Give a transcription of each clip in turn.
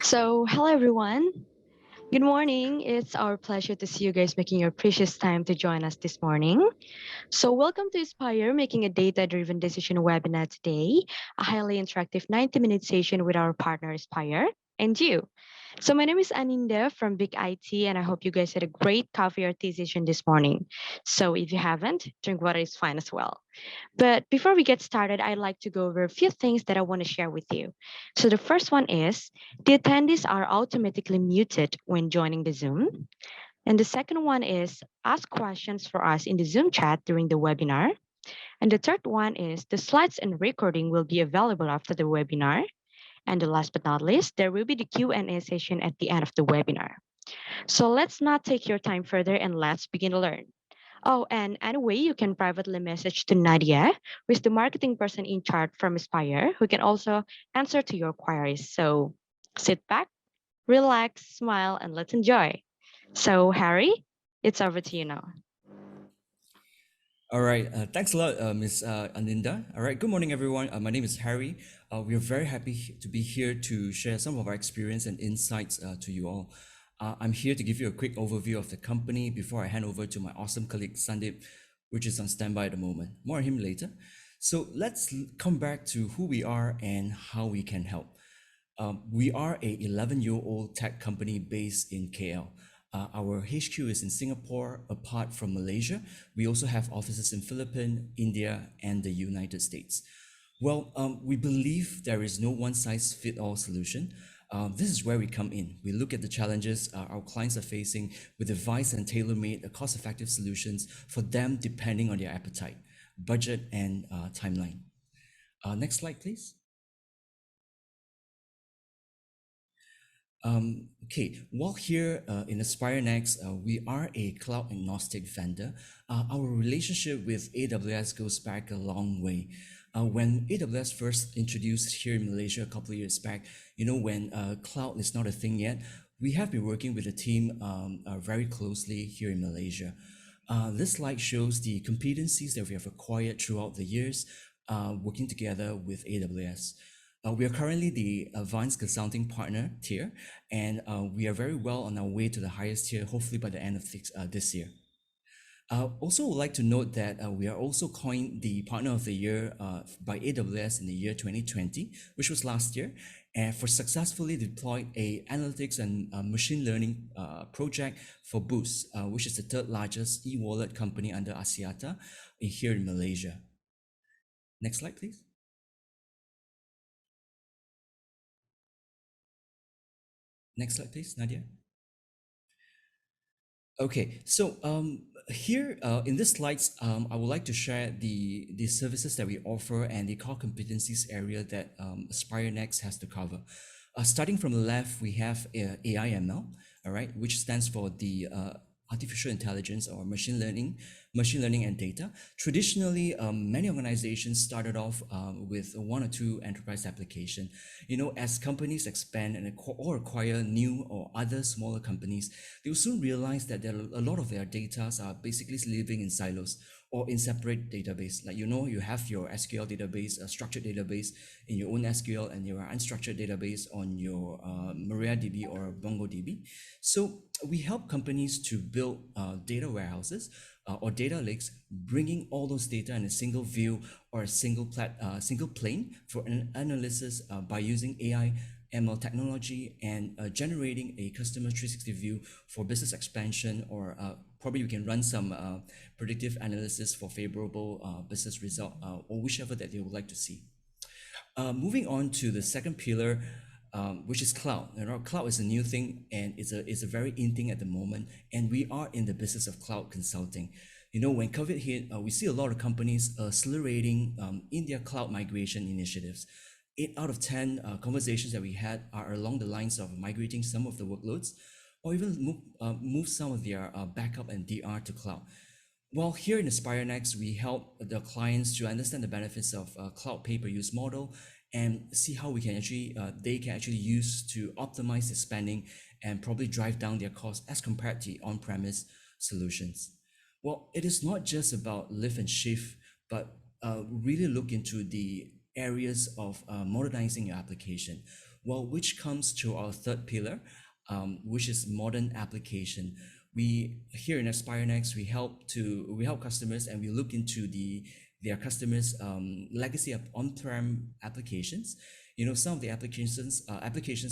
Hello everyone. Good morning. It's our pleasure to see you guys making your precious time to join us this morning. Welcome to Aspire, making a data driven decision webinar today, a highly interactive 90-minute session with our partner Aspire and you. My name is Aninda from Big IT, and I hope you guys had a great coffee or tea session this morning. If you haven't, drink water is fine as well. But before we get started, I'd like to go over a few things that I want to share with you. The first one is the attendees are automatically muted when joining the Zoom. And the second one is ask questions for us in the Zoom chat during the webinar. And the third one is the slides and recording will be available after the webinar. And the last but not least, there will be the Q&A session at the end of the webinar. Let's not take your time further and let's begin to learn. Oh, and anyway, you can privately message to Nadia, who is the marketing person in charge from Aspire, who can also answer to your queries. Sit back, relax, smile, and let's enjoy. Harry, it's over to you now. All right, thanks a lot, Ms. Aninda. All right, good morning, everyone. My name is Harry. We are very happy to be here to share some of our experience and insights to you all. I'm here to give you a quick overview of the company before I hand over to my awesome colleague Sandeep, which is on standby at the moment. More on him later. So let's come back to who we are and how we can help. We are a 11-year-old tech company based in KL. Our HQ is in Singapore, apart from Malaysia. We also have offices in Philippines, India, and the United States. Well, we believe there is no one-size-fits-all solution. This is where we come in. We look at the challenges our clients are facing with advice and tailor-made cost-effective solutions for them depending on their appetite, budget, and timeline. Next slide, please. Okay, while here in AspireNXT, we are a cloud agnostic vendor. Our relationship with AWS goes back a long way. When AWS first introduced here in Malaysia a couple of years back, when cloud is not a thing yet, we have been working with the team very closely here in Malaysia. This slide shows the competencies that we have acquired throughout the years working together with AWS. We are currently the advanced consulting partner tier, and we are very well on our way to the highest tier, hopefully by the end of this year. Also would like to note that we are also coined the Partner of the Year by AWS in the year 2020, which was last year, and for successfully deployed a analytics and machine learning project for Boost, which is the third largest e-wallet company under Axiata here in Malaysia. Next slide, please. Next slide, please, Nadia. Okay, so here in this slides, I would like to share the services that we offer and the core competencies area that AspireNXT has to cover. Starting from the left, we have AI ML, all right, which stands for the artificial intelligence or machine learning and data. Traditionally, many organizations started off with one or two enterprise application. As companies expand and acquire new or other smaller companies, they will soon realize that a lot of their data are basically living in silos or in separate database. Like, you have your SQL database, a structured database in your own SQL, and your unstructured database on your MariaDB or MongoDB. So we help companies to build data warehouses or data lakes, bringing all those data in a single view or a single plane for an analysis by using AI ML technology and generating a customer 360 view for business expansion, or probably we can run some predictive analysis for favorable business result or whichever that they would like to see. Moving on to the second pillar, which is cloud. Cloud is a new thing, and it's a very in thing at the moment, and we are in the business of cloud consulting. When COVID hit, we see a lot of companies accelerating in their cloud migration initiatives. 8 out of 10 conversations that we had are along the lines of migrating some of the workloads, or even move some of their backup and DR to cloud. Well, here in AspireNXT, we help the clients to understand the benefits of a cloud pay-per-use model and see how we can they can actually use to optimize their spending and probably drive down their costs as compared to on-premise solutions. Well, it is not just about lift and shift, but really look into the areas of modernizing your application. Well, which comes to our third pillar, which is modern application. We here in AspireNXT, we help customers and we look into their customers' legacy of on-prem applications. You know, some of the applications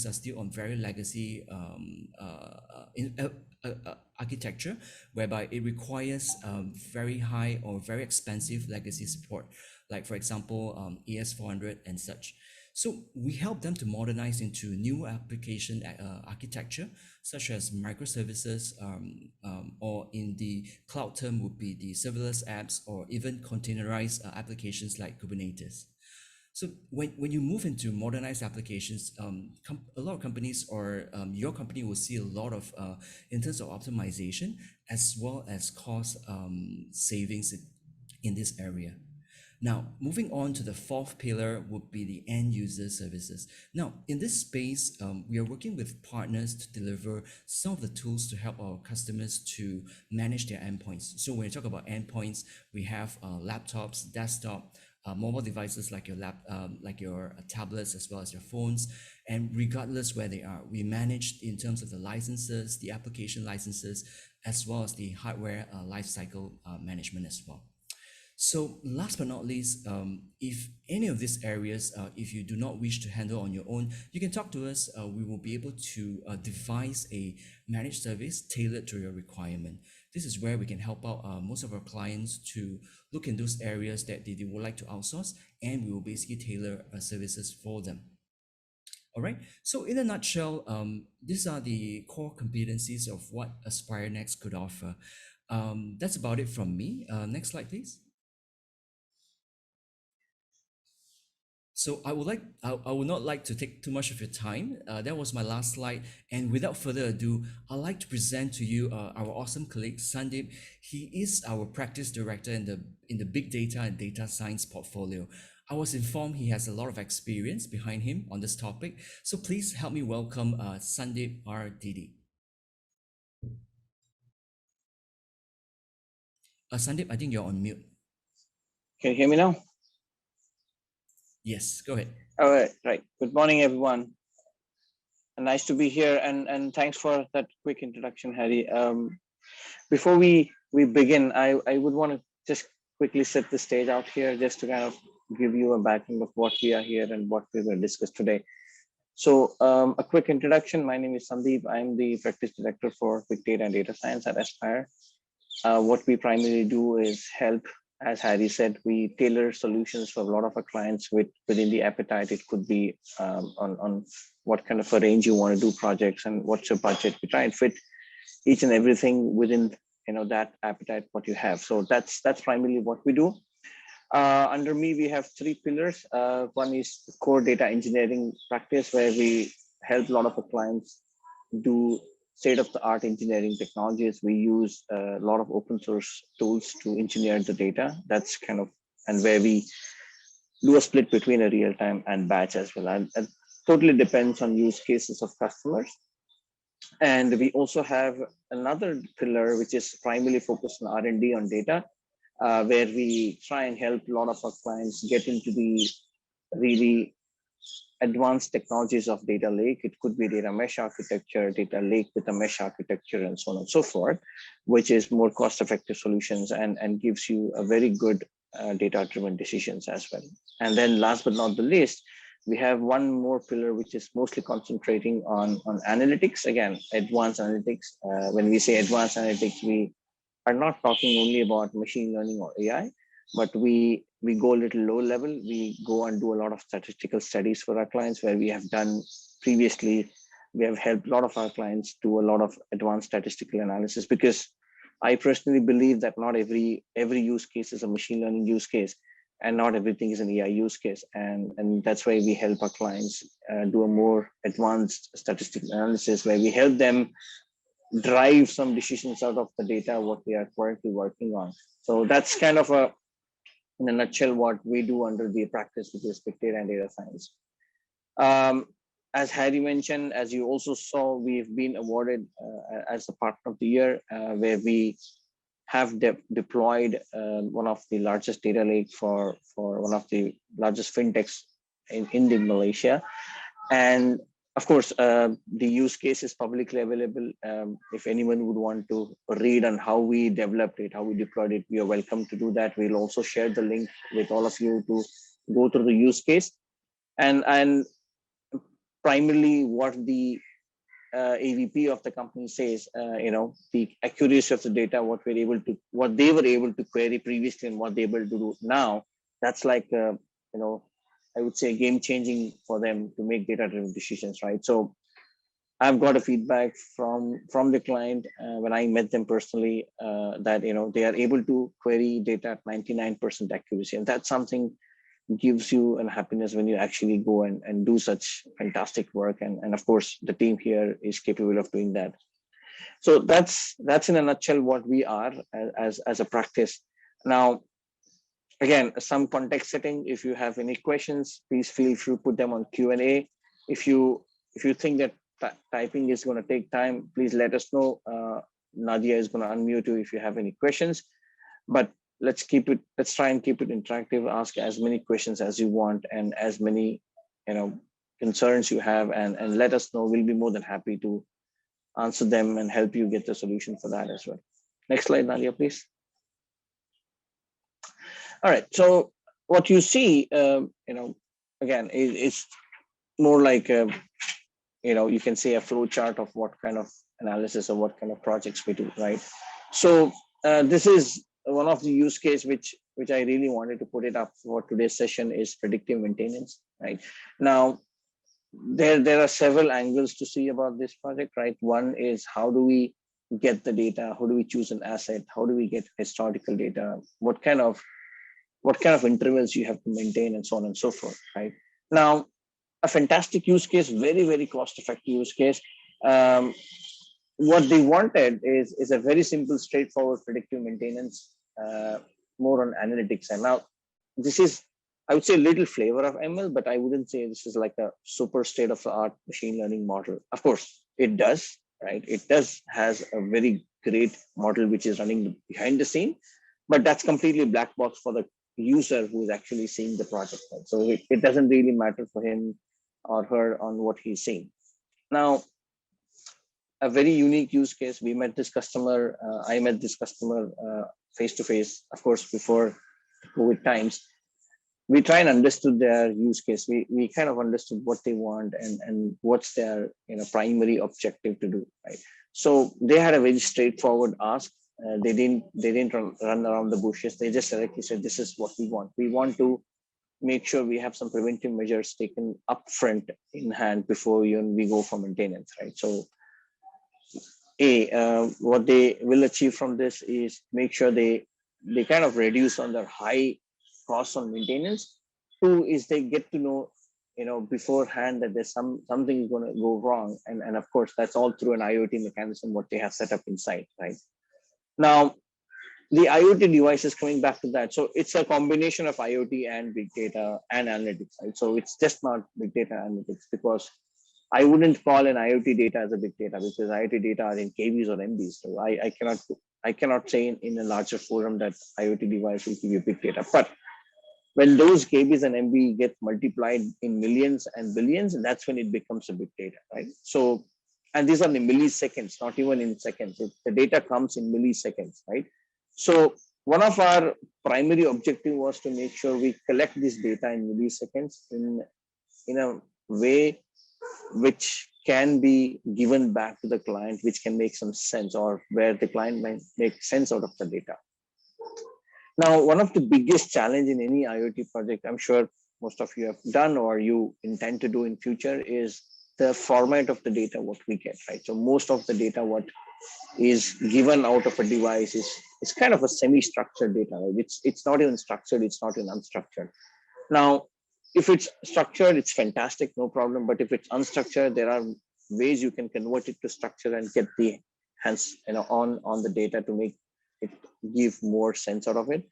are still on very legacy architecture, whereby it requires very high or very expensive legacy support, like for example ES400 and such. So we help them to modernize into new application architecture, such as microservices, or in the cloud term would be the serverless apps, or even containerized applications like Kubernetes. So when you move into modernized applications, a lot of companies or your company will see a lot of in terms of optimization as well as cost savings in this area. Now, moving on to the fourth pillar would be the end user services. Now, in this space, we are working with partners to deliver some of the tools to help our customers to manage their endpoints. So when you talk about endpoints, we have laptops, desktop, mobile devices like your tablets as well as your phones, and regardless where they are, we manage in terms of the licenses, the application licenses, as well as the hardware lifecycle management as well. So last but not least, if any of these areas, if you do not wish to handle on your own, you can talk to us. We will be able to devise a managed service tailored to your requirement. This is where we can help out most of our clients to look in those areas that they would like to outsource, and we will basically tailor services for them. All right. So in a nutshell, these are the core competencies of what AspireNXT could offer. That's about it from me. Next slide, please. So I would not like to take too much of your time. That was my last slide. And without further ado, I'd like to present to you our awesome colleague, Sandeep. He is our practice director in the big data and data science portfolio. I was informed he has a lot of experience behind him on this topic. So please help me welcome Sandeep R. Diddi. Sandeep, I think you're on mute. Can you hear me now? Yes, go ahead. All right, right. Good morning, everyone. Nice to be here, and thanks for that quick introduction, Harry. Before we begin, I would want to just quickly set the stage out here, just to kind of give you a background of what we are here and what we're going to discuss today. So a quick introduction. My name is Sandeep. I'm the practice director for Big Data and Data Science at Aspire. What we primarily do is help, as Harry said, we tailor solutions for a lot of our clients within the appetite. It could be on what kind of a range you want to do projects and what's your budget. We try and fit each and everything within that appetite what you have. So that's primarily what we do. Under me, we have three pillars. One is core data engineering practice, where we help a lot of our clients do state-of-the-art engineering technologies. We use a lot of open source tools to engineer the data. That's kind of, and where we do a split between a real-time and batch as well. And it totally depends on use cases of customers. And we also have another pillar, which is primarily focused on R&D on data, where we try and help a lot of our clients get into the really advanced technologies of data lake. It could be data mesh architecture, data lake with a mesh architecture, and so on and so forth, which is more cost-effective solutions and gives you a very good data-driven decisions as well. And then last but not the least, we have one more pillar, which is mostly concentrating on analytics. Again, advanced analytics. When we say advanced analytics, we are not talking only about machine learning or AI, but we go a little low level. We go and do a lot of statistical studies for our clients, where we have done previously. We have helped a lot of our clients do a lot of advanced statistical analysis, because I personally believe that not every use case is a machine learning use case, and not everything is an AI use case. And that's why we help our clients do a more advanced statistical analysis, where we help them drive some decisions out of the data, what they are currently working on. So that's kind of in a nutshell, what we do under the practice, which is big data and data science. As Harry mentioned, as you also saw, we've been awarded as the partner of the year, where we have deployed one of the largest data lake for one of the largest fintechs in Malaysia. And of course, the use case is publicly available. If anyone would want to read on how we developed it, how we deployed it, we are welcome to do that. We'll also share the link with all of you to go through the use case. And primarily what the AVP of the company says, the accuracy of the data, what they were able to query previously and what they're able to do now, that's like, I would say game changing for them to make data driven decisions, right? So I've got a feedback from the client when I met them personally that they are able to query data at 99% accuracy, and that's something gives you an happiness when you actually go and do such fantastic work. And of course, the team here is capable of doing that. So that's in a nutshell what we are as a practice. Now, again, some context setting. If you have any questions, please feel free to put them on Q&A. If you think that typing is going to take time, please let us know. Nadia is going to unmute you if you have any questions. But let's try and keep it interactive. Ask as many questions as you want and as many concerns you have, and let us know. We'll be more than happy to answer them and help you get the solution for that as well. Next slide, Nadia, please. All right, so what you see, again, it's more like you can say a flow chart of what kind of analysis or what kind of projects we do, right? So this is one of the use case which I really wanted to put it up for today's session is predictive maintenance, right? Now, there are several angles to see about this project, right? One is how do we get the data? How do we choose an asset? How do we get historical data? What kind of intervals you have to maintain, and so on and so forth, right? Now, a fantastic use case, very, very cost-effective use case. What they wanted is a very simple, straightforward predictive maintenance, more on analytics. And now, this is, I would say, a little flavor of ML, but I wouldn't say this is like a super state-of-the-art machine learning model. Of course, it does, right? It has a very great model which is running behind the scene, but that's completely black box for the user who is actually seeing the project. Right? So it doesn't really matter for him or her on what he's seeing. Now, a very unique use case. We met this customer. I met this customer face to face, of course, before COVID times. We try and understood their use case. We kind of understood what they want and what's their primary objective to do. Right. So they had a very straightforward ask. They didn't run around the bushes. They just directly said, "This is what we want. We want to make sure we have some preventive measures taken upfront in hand before we go for maintenance." Right. So, what they will achieve from this is make sure they kind of reduce on their high costs on maintenance. Two is they get to know beforehand that there's something is going to go wrong, and of course that's all through an IoT mechanism what they have set up inside, right? Now, the IoT device is coming back to that. So it's a combination of IoT and big data and analytics, right? So it's just not big data analytics, because I wouldn't call an IoT data as a big data, because IoT data are in KBs or MBs. So I cannot say in a larger forum that IoT device will give you big data. But when those KBs and MB get multiplied in millions and billions, that's when it becomes a big data, right? So, and these are in milliseconds, not even in seconds. The data comes in milliseconds, right? So one of our primary objective was to make sure we collect this data in milliseconds in a way which can be given back to the client, which can make some sense, or where the client might make sense out of the data. Now, one of the biggest challenge in any IoT project, I'm sure most of you have done or you intend to do in future, is the format of the data what we get, right? So most of the data what is given out of a device is kind of a semi-structured data, right? It's not even structured, it's not even unstructured. Now, if it's structured, it's fantastic, no problem. But if it's unstructured, there are ways you can convert it to structure and get the hands on the data to make it give more sense out of it.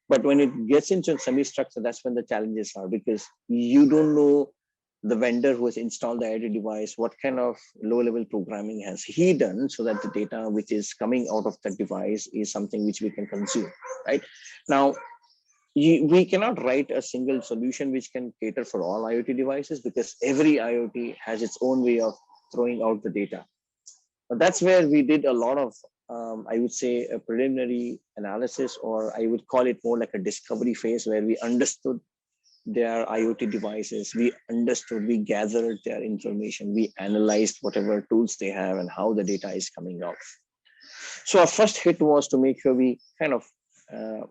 But when it gets into semi-structure, that's when the challenges are, because you don't know the vendor who has installed the IoT device, what kind of low-level programming has he done so that the data which is coming out of the device is something which we can consume, right? Now, we cannot write a single solution which can cater for all IoT devices, because every IoT has its own way of throwing out the data. But that's where we did a lot of, I would say, a preliminary analysis, or I would call it more like a discovery phase, where we understood their IoT devices, we gathered their information, we analyzed whatever tools they have and how the data is coming out. So our first hit was to make sure we kind of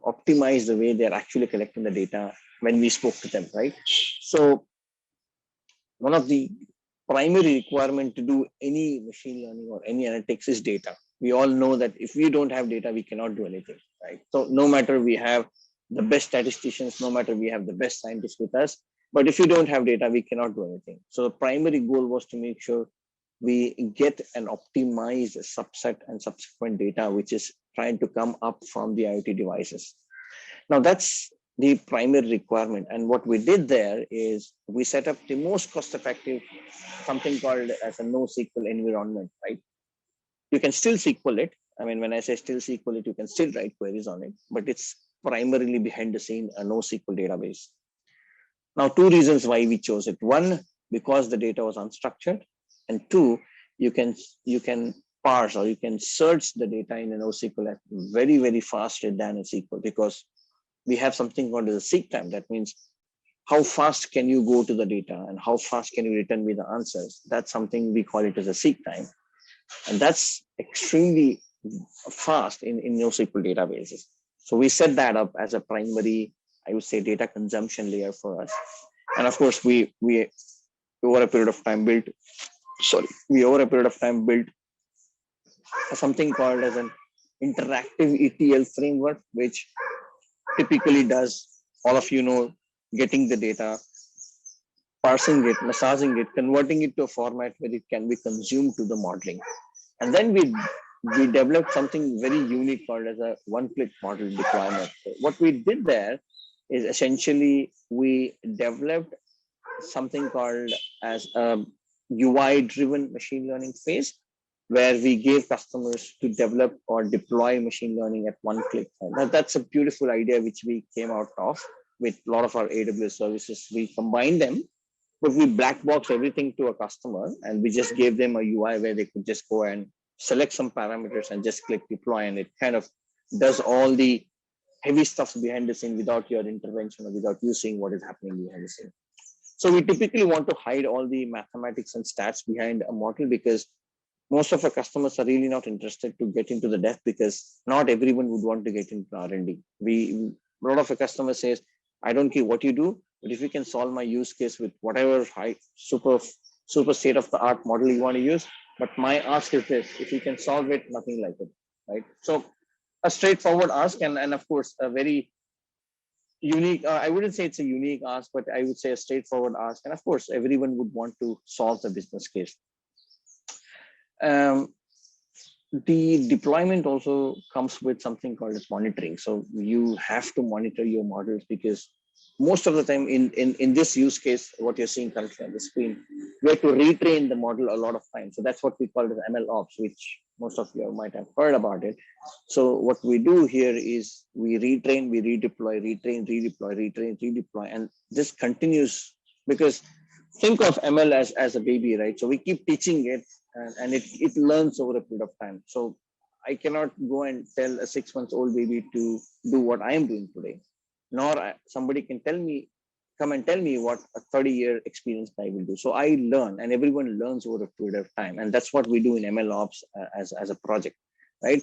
optimize the way they're actually collecting the data when we spoke to them, right? So one of the primary requirement to do any machine learning or any analytics is data. We all know that if we don't have data, we cannot do anything, right? So no matter we have the best statisticians, no matter we have the best scientists with us, but if you don't have data, we cannot do anything. So the primary goal was to make sure we get an optimized subset and subsequent data, which is trying to come up from the IoT devices. Now that's the primary requirement. And what we did there is we set up the most cost-effective, something called as a NoSQL environment, right? You can still SQL it. I mean, when I say still SQL it, you can still write queries on it, but it's primarily behind the scene a NoSQL database. Now, two reasons why we chose it. One, because the data was unstructured, and two, you can parse or you can search the data in a NoSQL at very, very fast rate than a SQL, because we have something called as a seek time. That means how fast can you go to the data and how fast can you return me the answers. That's something we call it as a seek time. And that's extremely fast in NoSQL databases. So we set that up as a primary, I would say, data consumption layer for us. And of course, we over a period of time built something called as an interactive ETL framework, which typically does, all of you know, getting the data, parsing it, massaging it, converting it to a format where it can be consumed to the modeling. And then we developed something very unique called as a one-click model deployment. So what we did there is essentially we developed something called as a UI-driven machine learning phase, where we gave customers to develop or deploy machine learning at one click. That's a beautiful idea which we came out of with a lot of our AWS services. We combined them, but we black box everything to a customer, and we just gave them a UI where they could just go and select some parameters and just click deploy, and it kind of does all the heavy stuff behind the scene without your intervention or without you seeing what is happening behind the scene. So we typically want to hide all the mathematics and stats behind a model, because most of our customers are really not interested to get into the depth, because not everyone would want to get into R&D. A lot of our customers says, I don't care what you do, but if you can solve my use case with whatever high super state of the art model you want to use, but my ask is this: if you can solve it, nothing like it, right? So a straightforward ask, and of course a very unique. I wouldn't say it's a unique ask, but I would say a straightforward ask, and of course everyone would want to solve the business case. The deployment also comes with something called as monitoring. So you have to monitor your models, because most of the time in this use case, what you're seeing currently on the screen, we have to retrain the model a lot of times. So that's what we call it as ML ops, which most of you might have heard about it. So what we do here is we retrain, we redeploy, retrain, redeploy, retrain, redeploy, and this continues, because think of ML as a baby, right? So we keep teaching it, and it learns over a period of time. So I cannot go and tell a 6-month-old baby to do what I am doing today, nor somebody can come and tell me what a 30-year experienced guy will do. So I learn, and everyone learns over a period of time. And that's what we do in ML Ops as a project, right?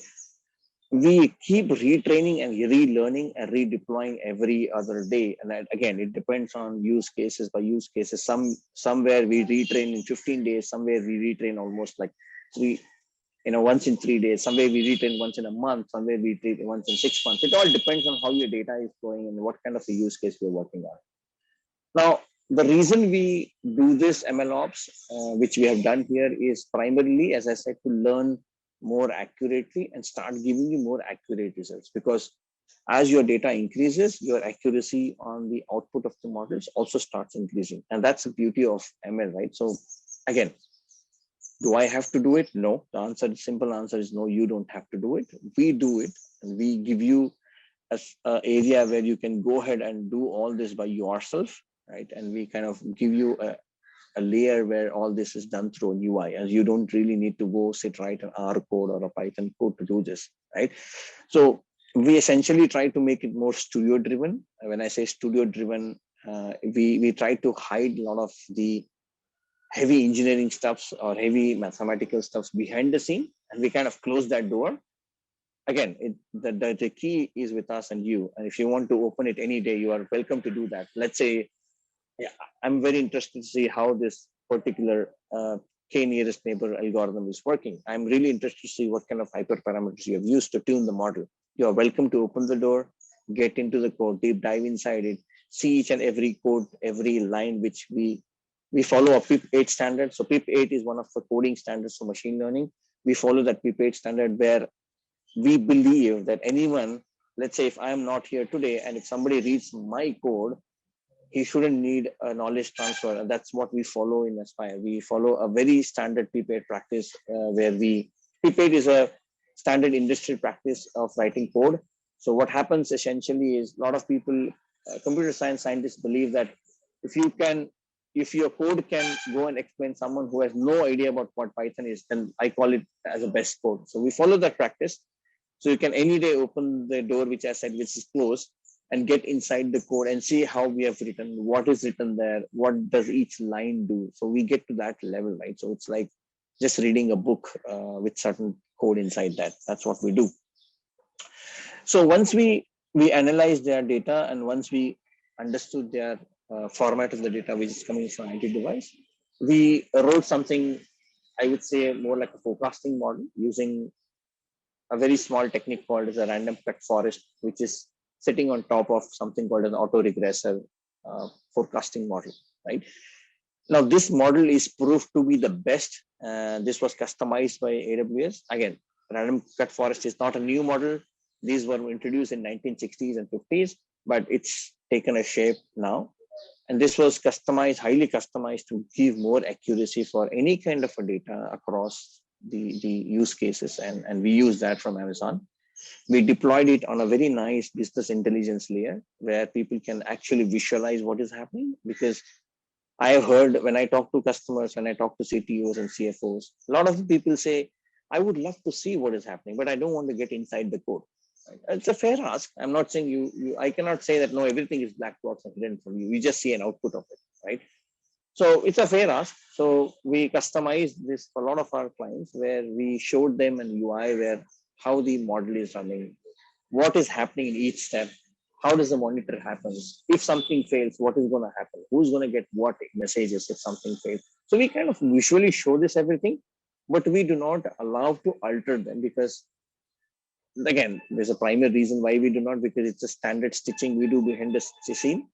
We keep retraining and relearning and redeploying every other day. And that, again, it depends on use cases by use cases. Somewhere we retrain in 15 days, somewhere we retrain almost like once in 3 days, somewhere we retrain once in a month, somewhere we retrain once in 6 months. It all depends on how your data is flowing and what kind of a use case we're working on. Now, the reason we do this ML Ops, which we have done here, is primarily, as I said, to learn more accurately and start giving you more accurate results, because as your data increases, your accuracy on the output of the models also starts increasing. And that's the beauty of ML, right? So again, do I have to do it? No. The simple answer is no, you don't have to do it. We do it, and we give you as an area where you can go ahead and do all this by yourself, right? And we kind of give you a layer where all this is done through a UI, as you don't really need to go sit write an R code or a Python code to do this, right? So we essentially try to make it more studio driven. When I say studio driven, we try to hide a lot of the heavy engineering stuffs or heavy mathematical stuffs behind the scene, and we kind of close that door. Again, the key is with us and you, and if you want to open it any day, you are welcome to do that. Let's say, yeah, I'm very interested to see how this particular k nearest neighbor algorithm is working. I'm really interested to see what kind of hyperparameters you have used to tune the model. You are welcome to open the door, get into the code, deep dive inside it, see each and every code, every line, which we follow a PIP8 standard. So PIP8 is one of the coding standards for machine learning. We follow that PIP8 standard where we believe that anyone, let's say if I'm not here today and if somebody reads my code, he shouldn't need a knowledge transfer. And that's what we follow in Aspire. We follow a very standard PIP8 practice where PIP8 is a standard industry practice of writing code. So what happens essentially is a lot of people, computer science scientists believe that if your code can go and explain someone who has no idea about what Python is, then I call it as a best code. So we follow that practice. So you can any day open the door, which I said, which is closed, and get inside the code and see how we have written, what is written there, what does each line do. So we get to that level, right? So it's like just reading a book with certain code inside that. That's what we do. So once we analyze their data, and once we understood their format of the data, which is coming from IT device, we wrote something, I would say, more like a forecasting model using a very small technique called as a random cut forest, which is sitting on top of something called an auto-regressor forecasting model, right? Now, this model is proved to be the best. This was customized by AWS. Again, random cut forest is not a new model. These were introduced in 1960s and 50s, but it's taken a shape now. And this was customized, highly customized to give more accuracy for any kind of a data across the use cases. And we use that from Amazon. We deployed it on a very nice business intelligence layer where people can actually visualize what is happening. Because I have heard when I talk to customers, when I talk to CTOs and CFOs, a lot of people say, I would love to see what is happening, but I don't want to get inside the code. Right? It's a fair ask. I'm not saying I cannot say that, no, everything is black box and hidden from you. You just see an output of it, right? So it's a fair ask. So we customized this for a lot of our clients where we showed them an UI where how the model is running, what is happening in each step, how does the monitor happen, if something fails, what is going to happen, who's going to get what messages if something fails. So we kind of visually show this everything, but we do not allow to alter them because, again, there's a primary reason why we do not, because it's a standard stitching we do behind the scene.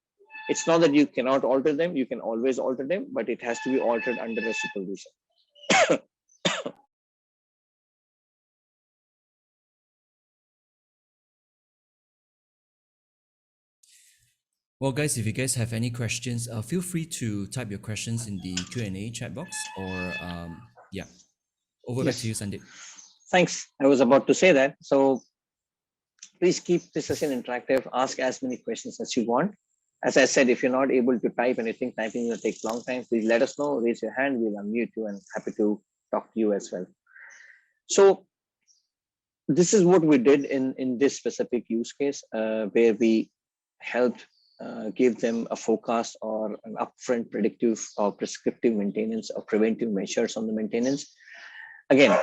It's not that you cannot alter them, you can always alter them, but it has to be altered under a supervision. Well, guys, if you guys have any questions, feel free to type your questions in the Q&A chat box, or yeah, over back to you, Yes, Sandeep. thanks. I was about to say that. So please keep this session interactive. Ask as many questions as you want. As I said, if you're not able to type anything, typing will take a long time. Please let us know, raise your hand, we'll unmute you and happy to talk to you as well. So this is what we did in this specific use case where we helped give them a forecast or an upfront predictive or prescriptive maintenance or preventive measures on the maintenance. Again,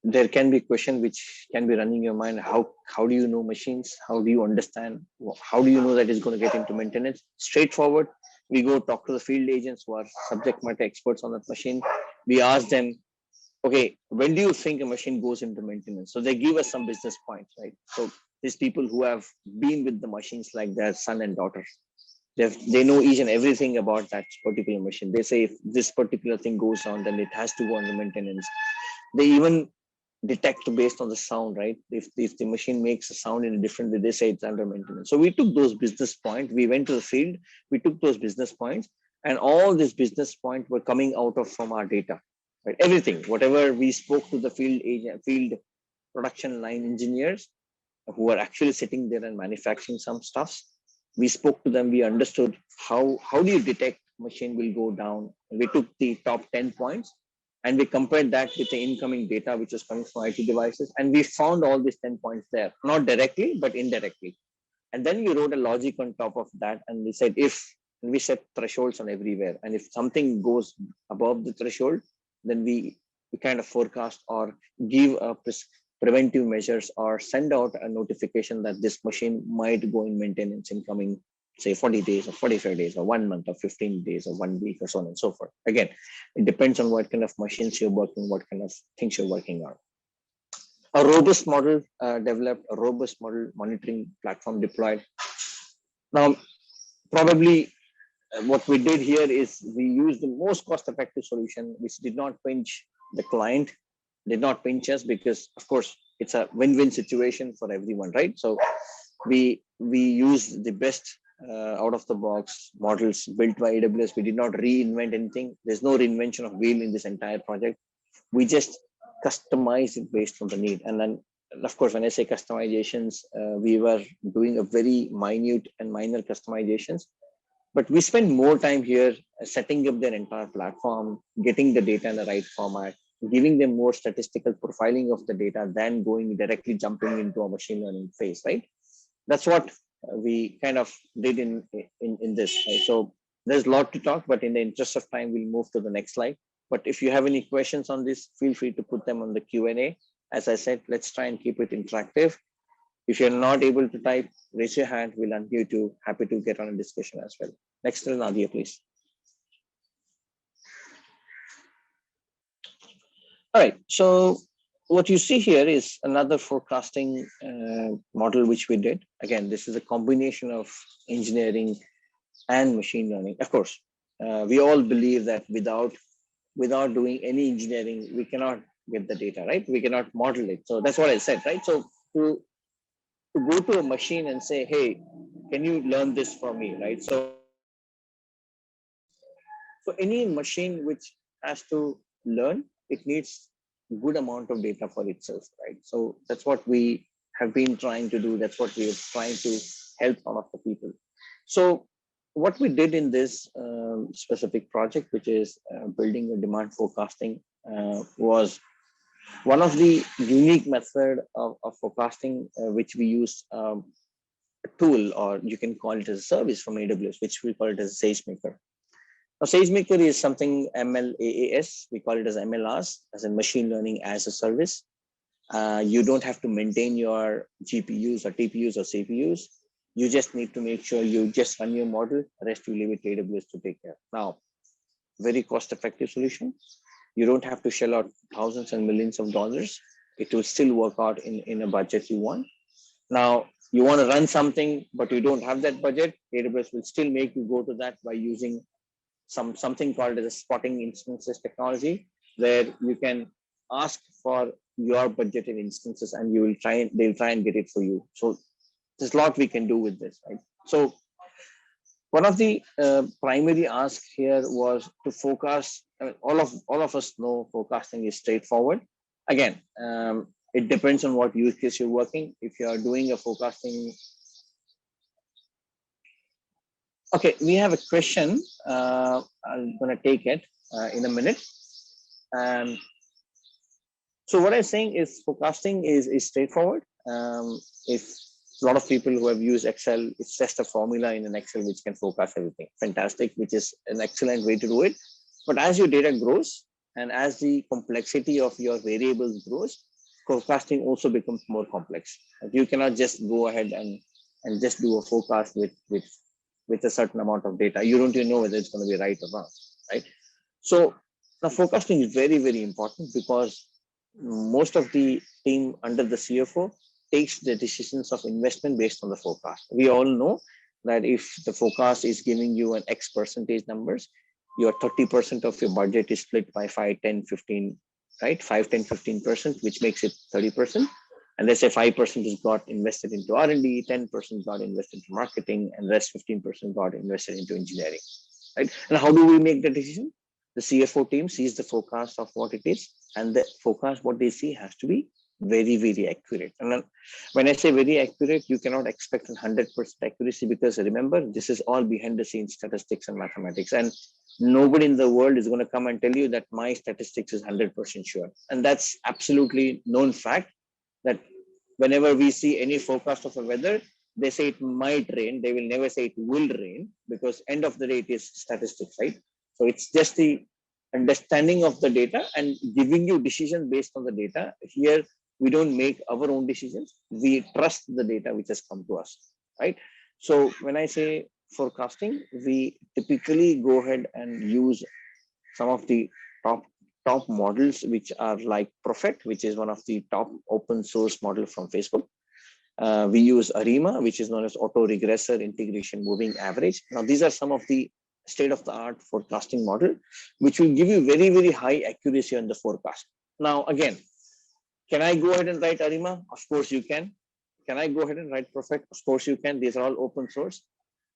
there can be a question which can be running your mind. How do you know machines? How do you understand? How do you know that it's going to get into maintenance? Straightforward. We go talk to the field agents who are subject matter experts on that machine. We ask them, okay, when do you think a machine goes into maintenance? So they give us some business points, right? So these people who have been with the machines like their son and daughter, they know each and everything about that particular machine. They say if this particular thing goes on, then it has to go under maintenance. They even detect based on the sound, right? If the machine makes a sound in a different way, they say it's under maintenance. So we took those business points, we went to the field, we took those business points, and all these business points were coming out of from our data, right? Everything, whatever we spoke to the field agent, field production line engineers, who are actually sitting there and manufacturing some stuffs. We spoke to them. We understood how do you detect machine will go down. We took the top 10 points and we compared that with the incoming data which was coming from IT devices, and we found all these 10 points there, not directly but indirectly. And then we wrote a logic on top of that, and we said if, and we set thresholds on everywhere, and if something goes above the threshold, then we kind of forecast or give a preventive measures or send out a notification that this machine might go in maintenance in coming, say, 40 days or 45 days or 1 month or 15 days or 1 week or so on and so forth. Again, it depends on what kind of machines you're working, what kind of things you're working on. A robust model developed, a robust model monitoring platform deployed. Now, probably what we did here is we used the most cost-effective solution, which did not pinch the client, did not pinch us, because of course it's a win-win situation for everyone, right? So we use the best out of the box models built by AWS. We did not reinvent anything. There's no reinvention of wheel in this entire project. We just customize it based on the need. And then, of course, when I say customizations, we were doing a very minute and minor customizations, but we spend more time here setting up their entire platform, getting the data in the right format, giving them more statistical profiling of the data than going directly jumping into a machine learning phase, right? That's what we kind of did in this. Right? So there's a lot to talk, but in the interest of time, we'll move to the next slide. But if you have any questions on this, feel free to put them on the Q&A. As I said, let's try and keep it interactive. If you're not able to type, raise your hand. We'll unmute you. Happy to get on a discussion as well. Next, Nadia, please. All right. So what you see here is another forecasting model which we did. Again, this is a combination of engineering and machine learning. Of course, we all believe that without doing any engineering, we cannot get the data, right? We cannot model it. So that's what I said, right? So to go to a machine and say, hey, can you learn this for me, right? So any machine which has to learn, it needs good amount of data for itself, right? So that's what we have been trying to do. That's what we are trying to help all of the people. So what we did in this specific project, which is building a demand forecasting, was one of the unique method of forecasting, which we use a tool, or you can call it as a service from AWS, which we call it as a SageMaker. Now, SageMaker is something MLAAS, we call it as MLRs, as in machine learning as a service. You don't have to maintain your GPUs or TPUs or CPUs. You just need to make sure you just run your model, the rest you leave it to AWS to take care. Now, very cost-effective solution. You don't have to shell out thousands and millions of dollars. It will still work out in a budget you want. Now, you want to run something, but you don't have that budget, AWS will still make you go to that by using something called as a spotting instances technology, where you can ask for your budgeted instances and they'll try and get it for you. So there's a lot we can do with this, right? So one of the primary asks here was to forecast. I mean, all of us know forecasting is straightforward. Again, it depends on what use case you're working. If you are doing a forecasting, okay, we have a question. I'm going to take it in a minute. So what I'm saying is forecasting is straightforward. If a lot of people who have used Excel, it's just a formula in an Excel which can forecast everything. Fantastic, which is an excellent way to do it. But as your data grows and as the complexity of your variables grows, forecasting also becomes more complex. You cannot just go ahead and just do a forecast with a certain amount of data. You don't even know whether it's going to be right or wrong, right? So now forecasting is very, very important, because most of the team under the CFO takes the decisions of investment based on the forecast. We all know that if the forecast is giving you an X percentage numbers, your 30% of your budget is split by 5, 10, 15, right? 5, 10, 15%, which makes it 30%. And let's say 5% is got invested into R&D, 10% got invested into marketing, and the rest 15% got invested into engineering, right? And how do we make the decision? The CFO team sees the forecast of what it is, and the forecast what they see has to be very, very accurate. And then when I say very accurate, you cannot expect 100% accuracy, because remember, this is all behind the scenes statistics and mathematics. And nobody in the world is going to come and tell you that my statistics is 100% sure. And that's absolutely known fact, that whenever we see any forecast of the weather, they say it might rain. They will never say it will rain, because end of the day, it is statistics, right? So it's just the understanding of the data and giving you decisions based on the data. Here, we don't make our own decisions. We trust the data which has come to us, right? So when I say forecasting, we typically go ahead and use some of the top models, which are like Prophet, which is one of the top open source model from Facebook. We use ARIMA, which is known as auto regressor integration moving average. Now, these are some of the state of the art forecasting model, which will give you very, very high accuracy on the forecast. Now, again, can I go ahead and write ARIMA? Of course you can. Can I go ahead and write Prophet? Of course you can. These are all open source.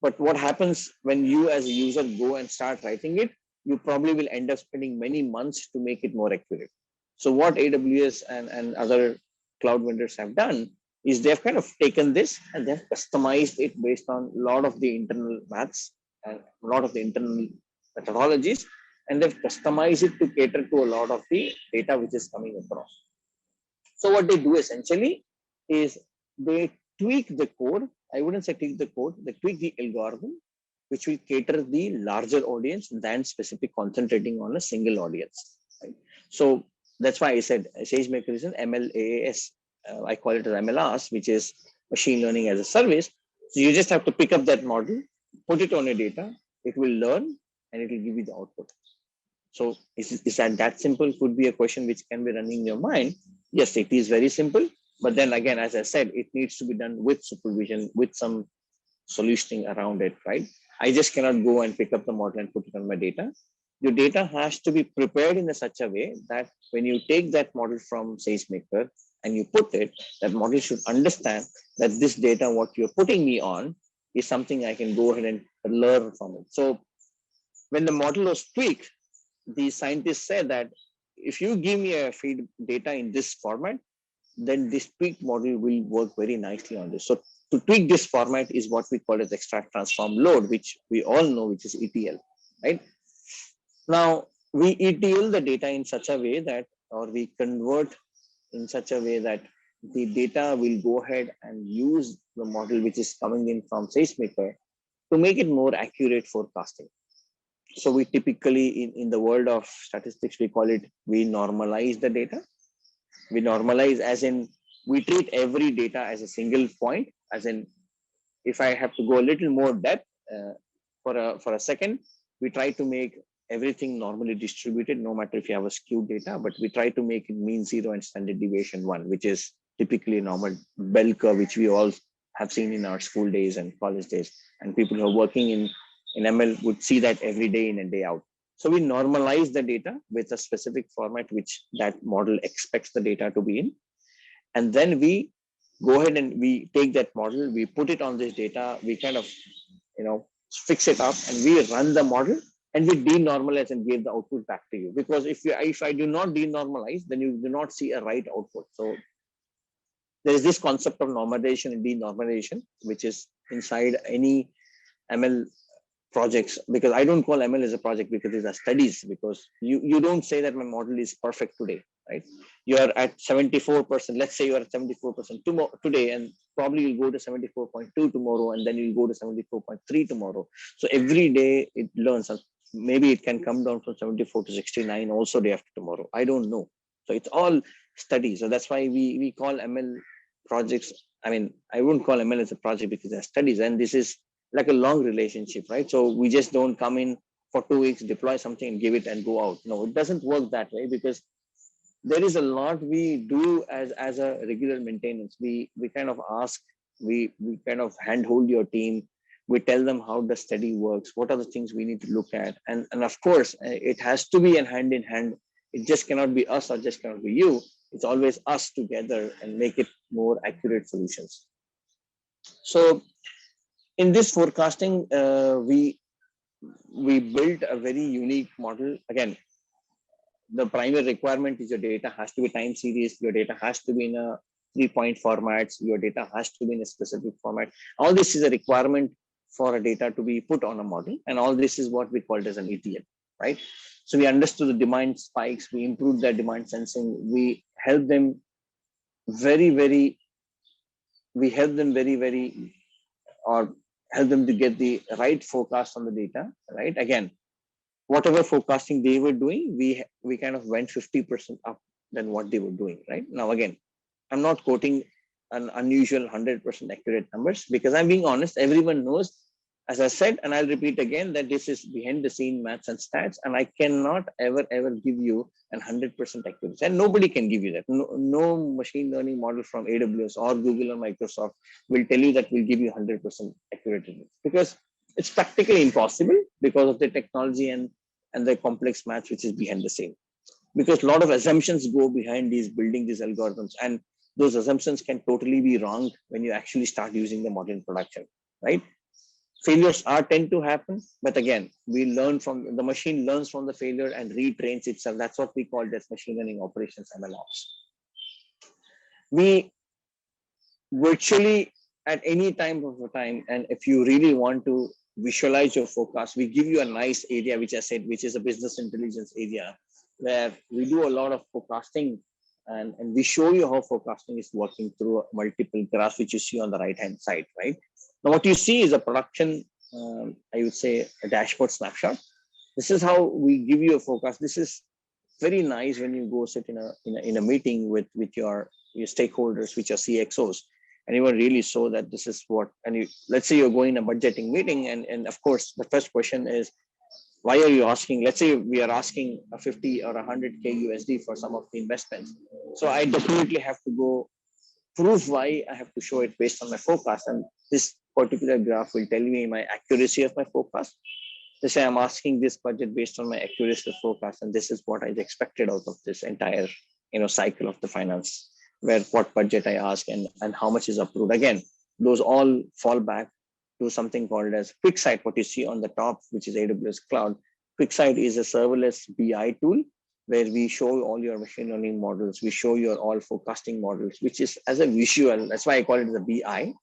But what happens when you as a user go and start writing it, you probably will end up spending many months to make it more accurate. So what AWS and other cloud vendors have done is they've kind of taken this and they've customized it based on a lot of the internal maths and a lot of the internal methodologies, and they've customized it to cater to a lot of the data which is coming across. So what they do essentially is they tweak the code. I wouldn't say tweak the code, they tweak the algorithm, which will cater the larger audience than specific concentrating on a single audience. Right? So that's why I said SageMaker is an MLAAS. I call it as MLRs, which is machine learning as a service. So you just have to pick up that model, put it on your data, it will learn, and it will give you the output. So is that simple? Could be a question which can be running in your mind. Yes, it is very simple. But then again, as I said, it needs to be done with supervision, with some solutioning around it, right? I just cannot go and pick up the model and put it on my data. Your data has to be prepared in such a way that when you take that model from SageMaker and you put it, that model should understand that this data, what you're putting me on, is something I can go ahead and learn from it. So when the model was tweaked, the scientists said that if you give me a feed data in this format, then this tweaked model will work very nicely on this. So to tweak this format is what we call as extract transform load, which we all know, which is ETL, right? Now we ETL the data in such a way that, or we convert in such a way that the data will go ahead and use the model which is coming in from SageMaker to make it more accurate forecasting. So we typically, in the world of statistics, we call it, we normalize the data. We normalize as in, we treat every data as a single point, as in, if I have to go a little more depth for a second, we try to make everything normally distributed, no matter if you have a skewed data, but we try to make it mean zero and standard deviation one, which is typically a normal bell curve, which we all have seen in our school days and college days. And people who are working in ML would see that every day in and day out. So we normalize the data with a specific format which that model expects the data to be in. And then we go ahead and we take that model, we put it on this data, we kind of, fix it up, and we run the model and we denormalize and give the output back to you. Because if I do not denormalize, then you do not see a right output. So there is this concept of normalization and denormalization, which is inside any ML projects, because I don't call ML as a project because these are studies, because you don't say that my model is perfect today, right? You are at 74%. Let's say you are at 74% today, and probably you'll go to 74.2 tomorrow, and then you'll go to 74.3 tomorrow. So every day it learns. Maybe it can come down from 74 to 69 also day after tomorrow. I don't know. So it's all studies. So that's why we call ML projects. I mean, I wouldn't call ML as a project because they're studies, and this is like a long relationship, right? So we just don't come in for 2 weeks, deploy something and give it and go out. No, it doesn't work that way, because there is a lot we do as a regular maintenance. We kind of ask, we kind of handhold your team. We tell them how the study works, what are the things we need to look at. And of course, it has to be a hand in hand. It just cannot be us or just cannot be you. It's always us together and make it more accurate solutions. So in this forecasting, we built a very unique model. Again, the primary requirement is your data has to be time series, your data has to be in a 3-point formats, your data has to be in a specific format. All this is a requirement for a data to be put on a model, and all this is what we called as an ETL, right? So we understood the demand spikes, we improved their demand sensing, we help them very, very, or help them to get the right forecast on the data, right? Again, whatever forecasting they were doing, we kind of went 50% up than what they were doing, right? Now, again, I'm not quoting an unusual 100% accurate numbers, because I'm being honest, everyone knows, as I said, and I'll repeat again, that this is behind the scene maths and stats, and I cannot ever give you an 100% accuracy, and nobody can give you that. No machine learning model from AWS or Google or Microsoft will tell you that will give you 100% accurate, because it's practically impossible because of the technology and the complex math which is behind the scene. Because a lot of assumptions go behind these building these algorithms, and those assumptions can totally be wrong when you actually start using the model in production, right? Failures tend to happen, but again, we learn from the machine learns from the failure and retrains itself. That's what we call as machine learning operations, MLOps. We virtually at any time of the time, and if you really want to visualize your forecast, we give you a nice area, which I said, which is a business intelligence area, where we do a lot of forecasting, and we show you how forecasting is working through multiple graphs, which you see on the right hand side, right? Now, what you see is a production, I would say, a dashboard snapshot. This is how we give you a forecast. This is very nice when you go sit in a meeting with your stakeholders, with your CXOs, and you will really show that this is what. And you, let's say you're going a budgeting meeting, and of course, the first question is, why are you asking? Let's say we are asking a 50 or 100K USD for some of the investments. So I definitely have to go prove why. I have to show it based on my forecast. And this particular graph will tell me my accuracy of my forecast. They say I'm asking this budget based on my accuracy of forecast, and this is what I expected out of this entire cycle of the finance, where what budget I ask and how much is approved. Again, those all fall back to something called as QuickSight, what you see on the top, which is AWS Cloud. QuickSight is a serverless BI tool where we show all your machine learning models, we show your all forecasting models, which is as a visual. That's why I call it the BI.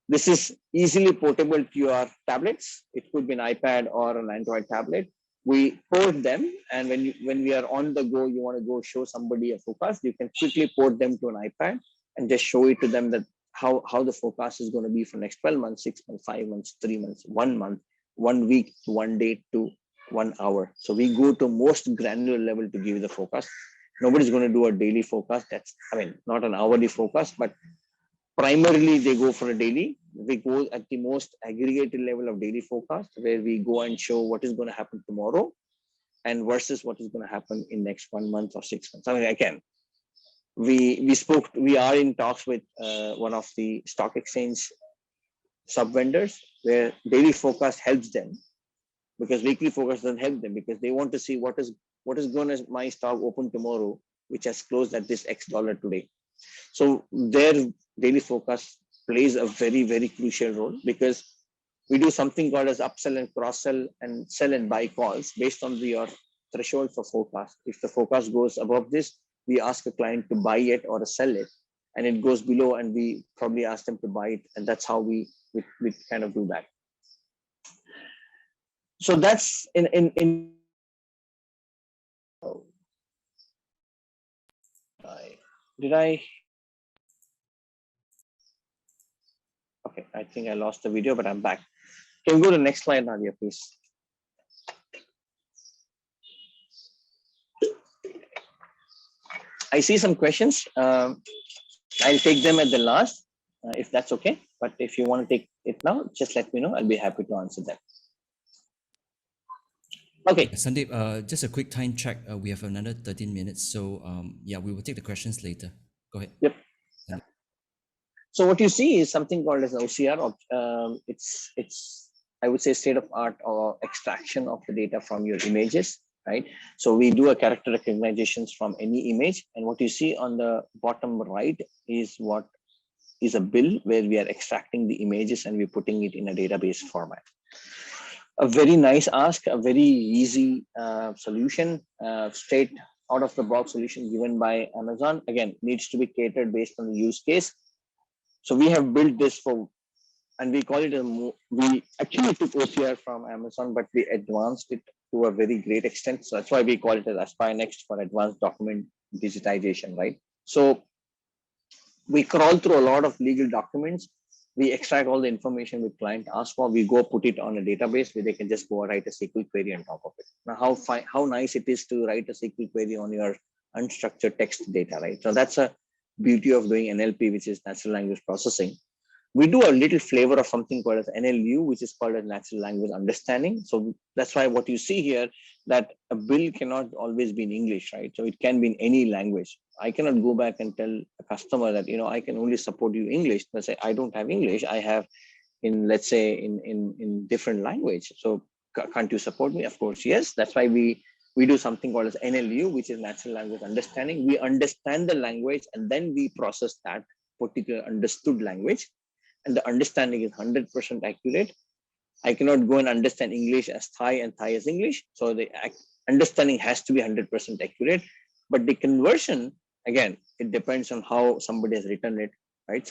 This is easily portable to your tablets. It could be an iPad or an Android tablet. We port them, and when we are on the go, you want to go show somebody a forecast, you can quickly port them to an iPad and just show it to them that how the forecast is going to be for next 12 months, 6 months, 5 months, 3 months, 1 month, 1 week, 1 day to 1 hour. So we go to most granular level to give you the forecast. Nobody's going to do a daily forecast. That's, not an hourly forecast, but primarily they go for a daily. We go at the most aggregated level of daily forecast, where we go and show what is going to happen tomorrow and versus what is going to happen in next 1 month or 6 months. Again, we are in talks with one of the stock exchange sub vendors, where daily forecast helps them, because weekly forecast doesn't help them, because they want to see what is going to my stock open tomorrow, which has closed at this X dollar today. So their daily forecast plays a very, very crucial role, because we do something called as upsell and cross-sell and sell and buy calls based on your threshold for forecast. If the forecast goes above this, we ask a client to buy it or sell it, and it goes below, and we probably ask them to buy it, and that's how we kind of do that. So that's in did I? Okay, I think I lost the video, but I'm back. Can we go to the next slide, Nadia, please? I see some questions. I'll take them at the last, if that's okay. But if you want to take it now, just let me know. I'll be happy to answer them. Okay. Sandeep, just a quick time check. We have another 13 minutes. So yeah, we will take the questions later. Go ahead. Yep. Sandeep. So what you see is something called as OCR. It's I would say state of art or extraction of the data from your images, right? So we do a character recognitions from any image, and what you see on the bottom right is what is a bill where we are extracting the images and we're putting it in a database format. A very nice ask, a very easy solution, straight out of the box solution given by Amazon. Again, needs to be catered based on the use case. So we have built this for, and we call it we actually took OCR from Amazon, but we advanced it to a very great extent. So that's why we call it as AspireNXT for advanced document digitization, right? So we crawl through a lot of legal documents. We extract all the information the client asks for. We go put it on a database where they can just go write a SQL query on top of it. Now, how nice it is to write a SQL query on your unstructured text data, right? So that's a beauty of doing NLP, which is natural language processing. We do a little flavor of something called as NLU, which is called as natural language understanding. So that's why what you see here, that a bill cannot always be in English, right? So it can be in any language. I cannot go back and tell a customer that, I can only support you English. Let's say I don't have English. I have in, let's say, in different language. So can't you support me? Of course, yes. That's why we do something called as NLU, which is natural language understanding. We understand the language and then we process that particular understood language, and the understanding is 100% accurate. I cannot go and understand English as Thai and Thai as English. So the understanding has to be 100% accurate. But the conversion, again, it depends on how somebody has written it, right?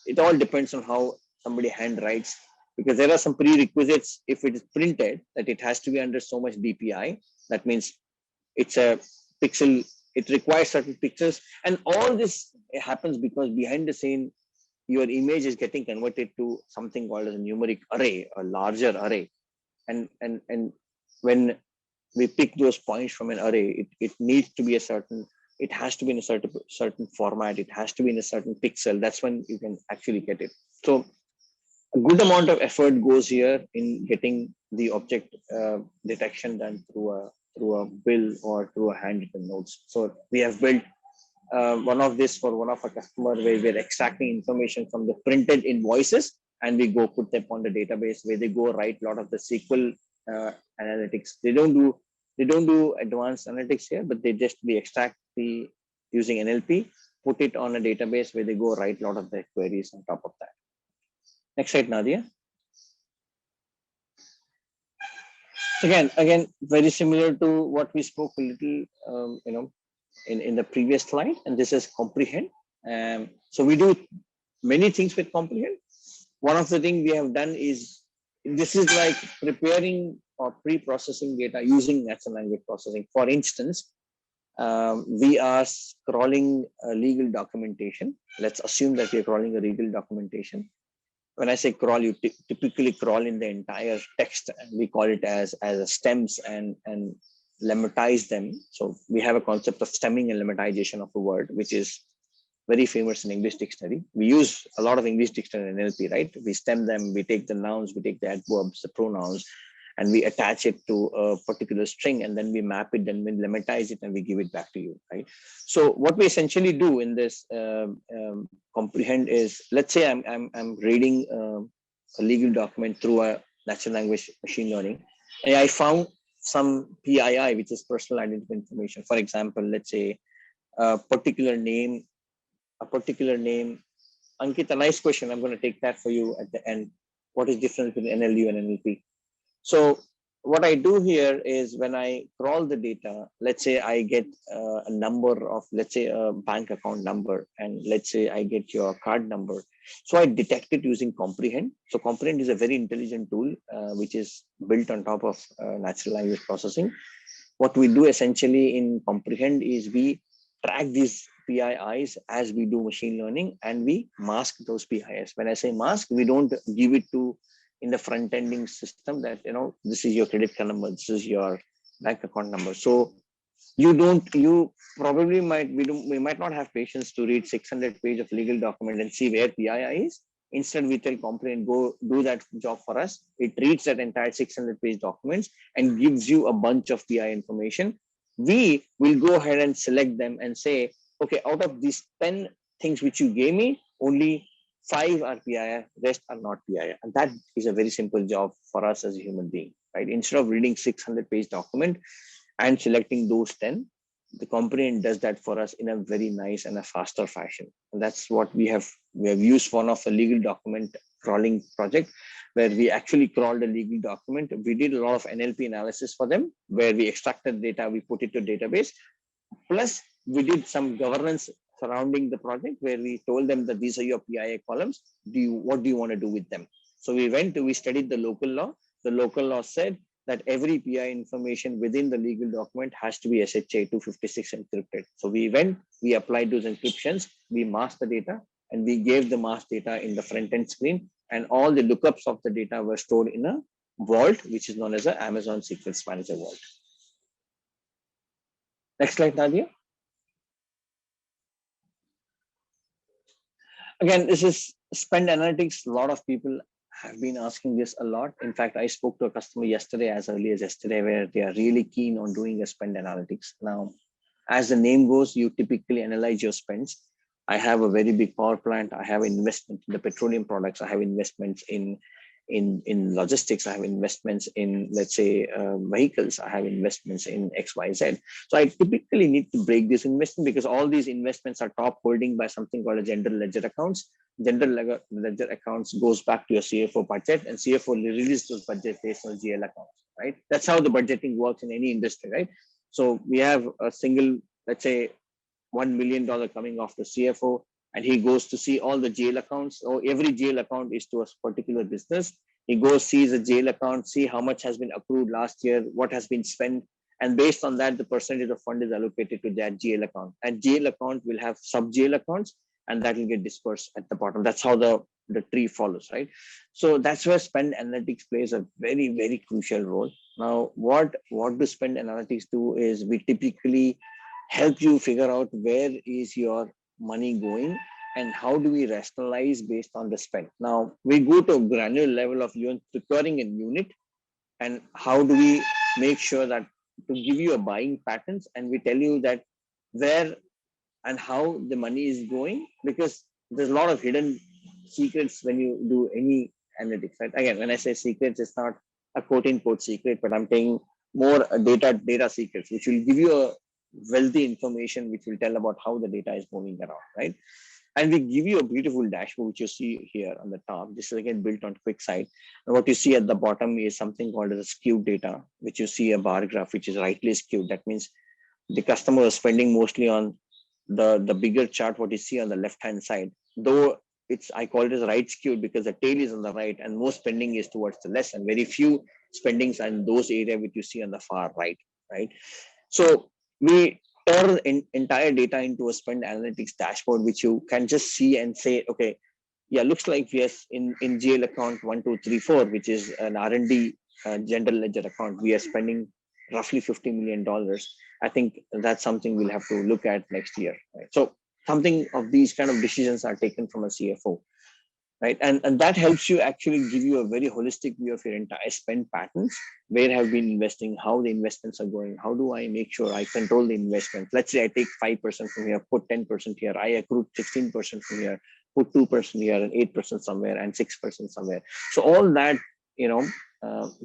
It all depends on how somebody handwrites, because there are some prerequisites. If it is printed, that it has to be under so much DPI. That means it's a pixel, it requires certain pixels. And all this happens because behind the scene, your image is getting converted to something called as a numeric array, a larger array. And when we pick those points from an array, it needs to be it has to be in a certain format. It has to be in a certain pixel. That's when you can actually get it. So a good amount of effort goes here in getting the object detection done through a bill or through a handwritten notes. So we have built one of this for one of our customer, where we're extracting information from the printed invoices and we go put them on the database, where they go write a lot of the SQL analytics. They don't do advanced analytics here, but we extract using NLP, put it on a database where they go write a lot of their queries on top of that. Next slide, Nadia. Again, very similar to what we spoke a little, in the previous slide, and this is comprehend. So we do many things with comprehend. One of the things we have done is, this is like preparing or pre-processing data using natural language processing. For instance, we are crawling a legal documentation. Let's assume that we're crawling a legal documentation. When I say crawl, you typically crawl in the entire text, and we call it as a stems and lemmatize them. So we have a concept of stemming and lemmatization of a word, which is very famous in English dictionary. We use a lot of English dictionary in NLP, right? We stem them, we take the nouns, we take the adverbs, the pronouns, and we attach it to a particular string, and then we map it, then we lemmatize it, and we give it back to you, right? So what we essentially do in this comprehend is, let's say I'm reading a legal document through a natural language machine learning, and I found some PII, which is personal identity information. For example, let's say a particular name. Ankit, a nice question. I'm going to take that for you at the end. What is different between NLU and NLP? So what I do here is, when I crawl the data, let's say I get a number of, let's say a bank account number, and let's say I get your card number. So I detect it using comprehend. So comprehend is a very intelligent tool, which is built on top of natural language processing. What we do essentially in comprehend is we track these PIIs as we do machine learning, and we mask those PIIs. When I say mask, we don't give it to in the front ending system that, this is your credit card number, this is your bank account number. So we might not have patience to read 600 pages of legal document and see where PII is. Instead, we tell comprehend, go do that job for us. It reads that entire 600-page documents and gives you a bunch of PI information. We will go ahead and select them and say, okay, out of these 10 things which you gave me, only 5 are PII, rest are not PII. And that is a very simple job for us as a human being, right? Instead of reading 600-page document and selecting those 10, the comprehend does that for us in a very nice and a faster fashion. And that's what we have used one of the legal document crawling project where we actually crawled a legal document. We did a lot of NLP analysis for them, where we extracted data, we put it to database. Plus, we did some governance surrounding the project where we told them that these are your PIA columns. What do you want to do with them? So we studied the local law. The local law said that every PI information within the legal document has to be SHA 256 encrypted. So we applied those encryptions, we masked the data, and we gave the masked data in the front end screen, and all the lookups of the data were stored in a vault, which is known as the Amazon Secrets Manager vault. Next slide, Nadia. Again, this is spend analytics. A lot of people have been asking this a lot. In fact, I spoke to a customer yesterday, as early as yesterday, where they are really keen on doing a spend analytics. Now, as the name goes, you typically analyze your spends. I have a very big power plant. I have investment in the petroleum products. I have investments in logistics. I have investments in, let's say, vehicles. I have investments in XYZ. So I typically need to break this investment because all these investments are top holding by something called a general ledger accounts. General ledger accounts goes back to your CFO budget, and CFO releases those budget based on GL accounts, right? That's how the budgeting works in any industry, right? So we have a single, let's say, $1 million coming off the CFO, and he goes to see all the GL accounts. Or every GL account is to a particular business. He goes, sees a GL account, see how much has been accrued last year, what has been spent, and based on that, the percentage of fund is allocated to that GL account. And GL account will have sub GL accounts, and that will get dispersed at the bottom. That's how the tree follows, right? So that's where spend analytics plays a very, very crucial role. Now, what do spend analytics do is we typically help you figure out where is your money going and how do we rationalize based on the spend. Now, we go to a granular level of you procuring a unit, and how do we make sure that to give you a buying patterns, and we tell you that where and how the money is going, because there's a lot of hidden secrets when you do any analytics, right? Again, when I say secrets, it's not a quote unquote secret, but I'm saying more data secrets, which will give you a wealthy information, which will tell about how the data is moving around, right? And we give you a beautiful dashboard, which you see here on the top. This is again built on QuickSight. And what you see at the bottom is something called as a skewed data, which you see a bar graph, which is rightly skewed. That means the customer is spending mostly on the bigger chart, what you see on the left-hand side, though I call it as right skewed because the tail is on the right and most spending is towards the left, and very few spendings in those areas which you see on the far right, right? So we turn entire data into a spend analytics dashboard, which you can just see and say, okay, yeah, looks like yes, in GL account 1234, which is an R&D general ledger account, we are spending roughly $50 million. I think that's something we'll have to look at next year, right? So something of these kind of decisions are taken from a CFO, right? And that helps you actually give you a very holistic view of your entire spend patterns, where have been investing, how the investments are going, how do I make sure I control the investment. Let's say I take 5% from here, put 10% here, I accrue 16% from here, put 2% here and 8% somewhere and 6% somewhere. So all that,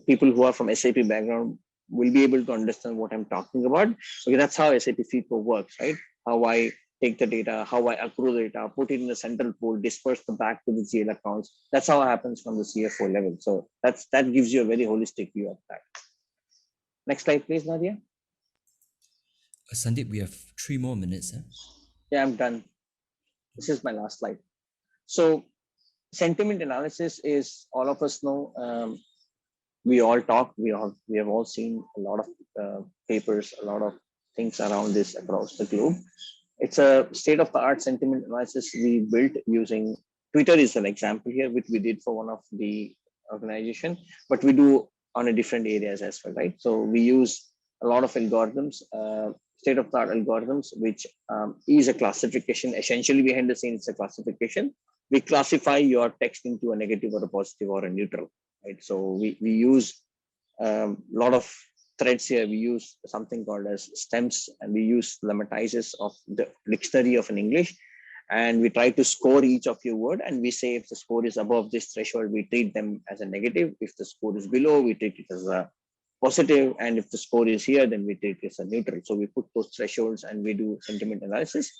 people who are from SAP background will be able to understand what I'm talking about. Okay, that's how SAP FICO works, right? How I take the data, how I accrue the data, put it in the central pool, disperse them back to the GL accounts. That's how it happens from the CFO level. So that gives you a very holistic view of that. Next slide, please, Nadia. Sandeep, we have 3 more minutes. Yeah, I'm done. This is my last slide. So sentiment analysis is, all of us know, we all talk, we have all seen a lot of papers, a lot of things around this across the globe. It's a state-of-the-art sentiment analysis we built using Twitter is an example here, which we did for one of the organization, but we do on a different areas as well, right? So we use a lot of algorithms, state-of-the-art algorithms, which is a classification. Essentially, behind the scenes, it's a classification. We classify your text into a negative or a positive or a neutral, right? So we use a lot of threads here. We use something called as stems, and we use lemmatizes of the dictionary of an English, and we try to score each of your word, and we say if the score is above this threshold, we treat them as a negative. If the score is below, we treat it as a positive, and if the score is here, then we treat it as a neutral. So we put those thresholds and we do sentiment analysis.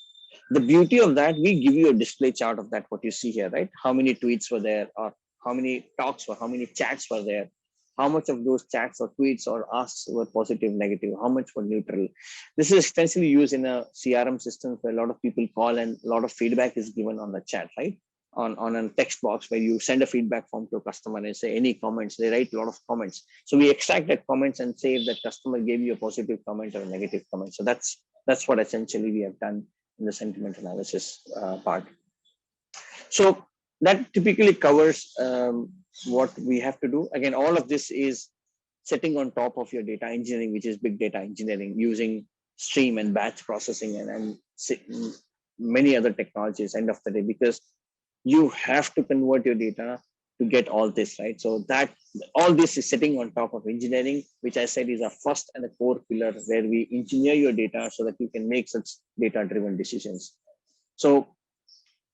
The beauty of that, we give you a display chart of that, what you see here, right? How many tweets were there, or how many talks or how many chats were there, how much of those chats or tweets or asks were positive, negative, how much were neutral. This is extensively used in a CRM system where a lot of people call and a lot of feedback is given on the chat, right? On a text box where you send a feedback form to a customer and say any comments, they write a lot of comments. So we extract that comments and say if that customer gave you a positive comment or a negative comment. So that's what essentially we have done in the sentiment analysis part. So that typically covers what we have to do. Again, all of this is setting on top of your data engineering, which is big data engineering, using stream and batch processing and many other technologies end of the day, because you have to convert your data to get all this, right? So that all this is sitting on top of engineering, which I said is a first and a core pillar where we engineer your data so that you can make such data-driven decisions. So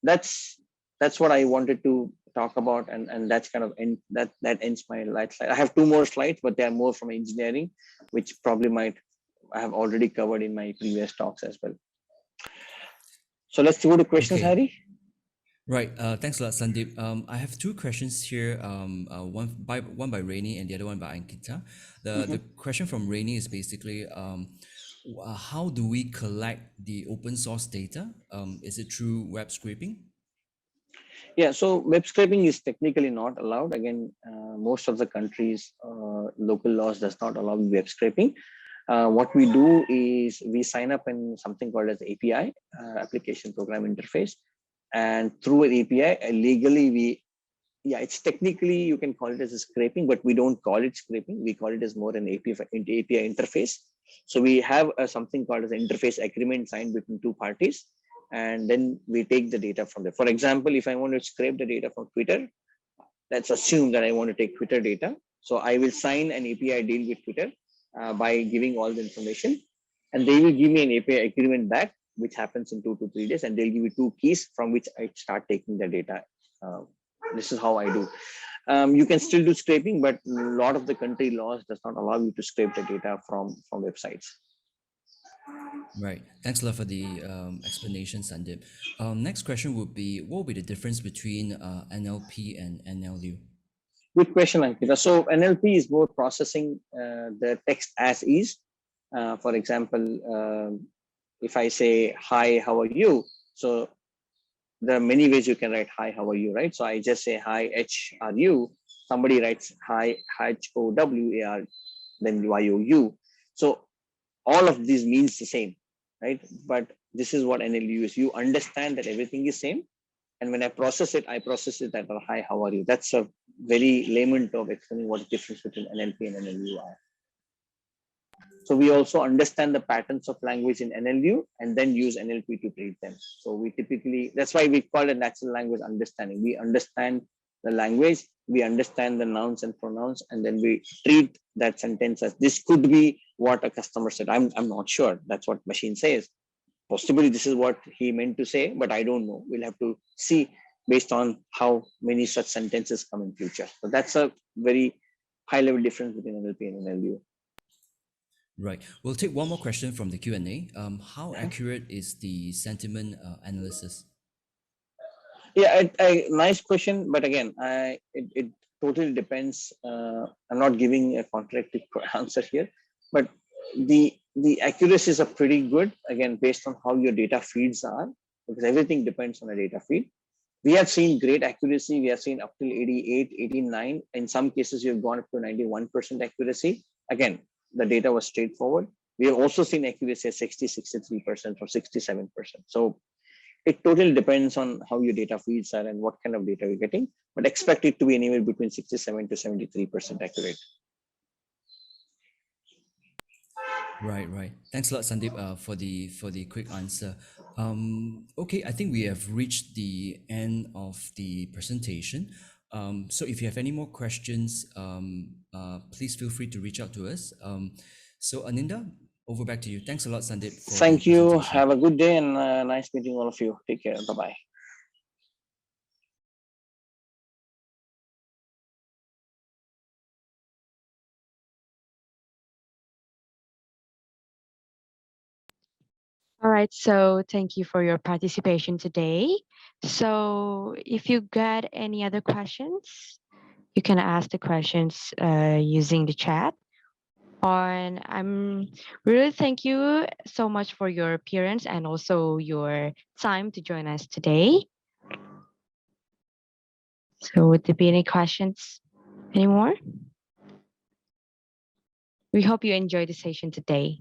that's what I wanted to talk about, and that's kind of that ends my slide. I have two more slides, but they are more from engineering, which probably I have already covered in my previous talks as well. So let's go to questions, Okay. Harry. Right. Thanks a lot, Sandeep. I have two questions here. One by Rainy and the other one by Ankita. The question from Rainy is basically, how do we collect the open source data? Is it through web scraping? Yeah, so web scraping is technically not allowed. Again, most of the countries, local laws does not allow web scraping. What we do is we sign up in something called as API, application program interface, and through an API, legally it's technically you can call it as a scraping, but we don't call it scraping. We call it as more an API interface. So we have something called as an interface agreement signed between two parties, and then we take the data from there. For example, if I want to scrape the data from Twitter, let's assume that I want to take Twitter data. So I will sign an API deal with Twitter by giving all the information, and they will give me an API agreement back, which happens in 2 to 3 days, and they'll give me 2 keys from which I start taking the data. This is how I do. You can still do scraping, but a lot of the country laws does not allow you to scrape the data from websites. Right. Thanks a lot for the explanation, Sandeep. Next question would be, what would be the difference between NLP and NLU? Good question, Ankita. So NLP is more processing the text as is. For example, if I say, hi, how are you? So there are many ways you can write, hi, how are you, right? So I just say, hi, H, are you? Somebody writes, hi, HOWAR, then YOU. So all of these means the same, right? But this is what NLU is. You understand that everything is same. And when I process it at, hi, how are you? That's a very layman of explaining what the difference between NLP and NLU are. So we also understand the patterns of language in NLU and then use NLP to treat them. So we typically, that's why we call it natural language understanding. We understand the language, we understand the nouns and pronouns, and then we treat that sentence as this could be what a customer said. I'm not sure. That's what machine says. Possibly this is what he meant to say, but I don't know. We'll have to see based on how many such sentences come in future. So that's a very high level difference between NLP and NLU. Right. We'll take one more question from the Q&A. How accurate is the sentiment analysis? Yeah, nice question. But again, it totally depends. I'm not giving a contradictory answer here, but the accuracies are pretty good, again, based on how your data feeds are, because everything depends on a data feed. We have seen great accuracy. We have seen up till 88, 89. In some cases, we have gone up to 91% accuracy. Again, the data was straightforward. We have also seen accuracy at 60, 63% or 67%. So it totally depends on how your data feeds are and what kind of data you're getting, but expect it to be anywhere between 67 to 73% accurate. Right. Thanks a lot, Sandeep, for the quick answer. Okay, I think we have reached the end of the presentation. So if you have any more questions, please feel free to reach out to us. So Aninda, over back to you. Thanks a lot, Sandeep, for Thank the you. presentation. Have a good day and nice meeting all of you. Take care. Bye-bye. All right, so thank you for your participation today. So if you got any other questions, you can ask the questions using the chat. And I'm really thank you so much for your appearance and also your time to join us today. So would there be any questions anymore? We hope you enjoyed the session today.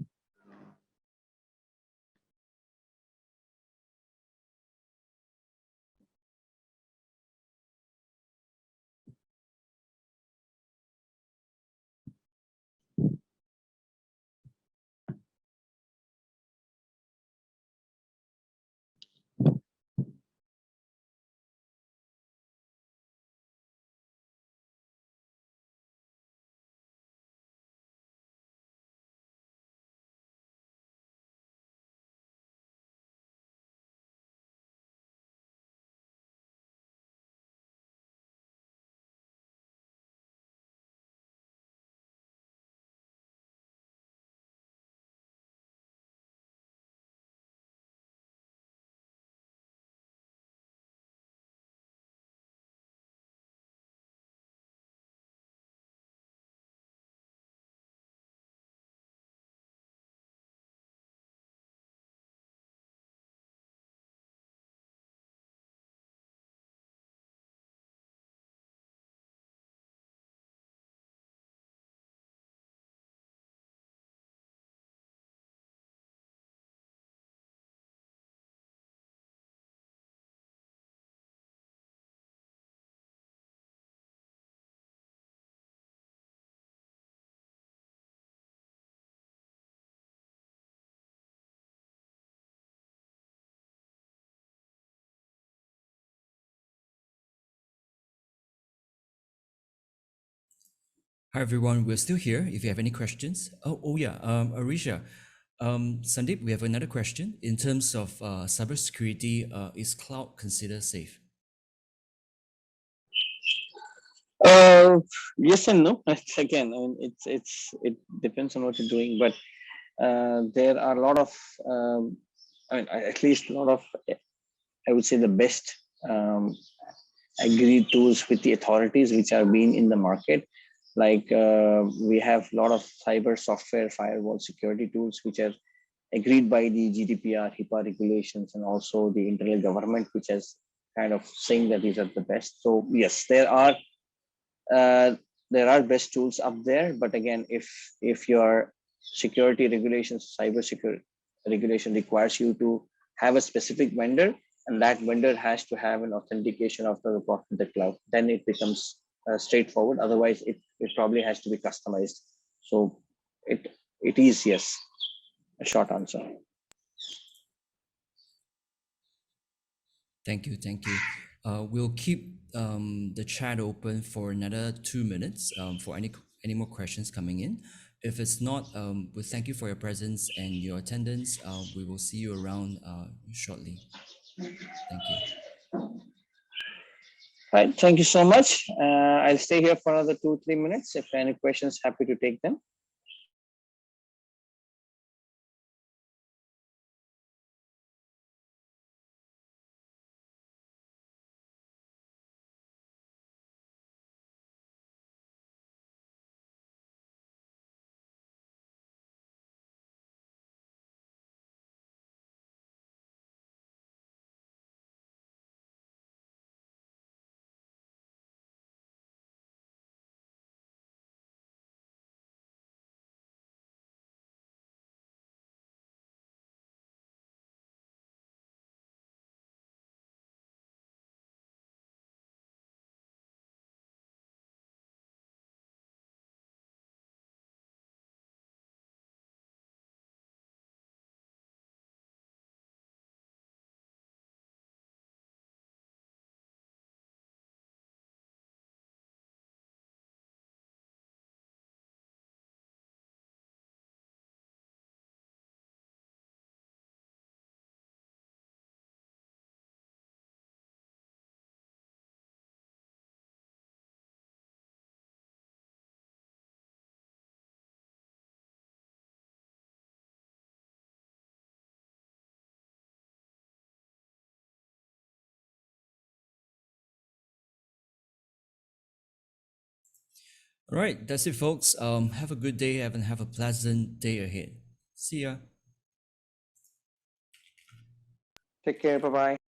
Hi everyone, we're still here. If you have any questions, oh yeah, Arisha, Sandeep, we have another question in terms of cybersecurity. Is cloud considered safe? Uh, yes and no. It's again, I mean, it depends on what you're doing, but there are a lot of, I mean, at least a lot of, I would say the best um, agreed tools with the authorities which are being in the market. Like we have a lot of cyber software firewall security tools which are agreed by the GDPR, HIPAA regulations, and also the internal government, which has kind of saying that these are the best. So yes, uh, there are best tools up there, but again, if your security regulations, cyber security regulation requires you to have a specific vendor, and that vendor has to have an authentication of the report to the cloud, then it becomes straightforward. Otherwise, it probably has to be customized. So it is yes, a short answer. Thank you, thank you. We'll keep the chat open for another 2 minutes for any more questions coming in. If it's not, we thank you for your presence and your attendance. We will see you around shortly. Thank you. Right. Thank you so much. I'll stay here for another 2-3 minutes. If any questions, happy to take them. All right, that's it, folks. Have a good day and have a pleasant day ahead. See ya. Take care. Bye bye.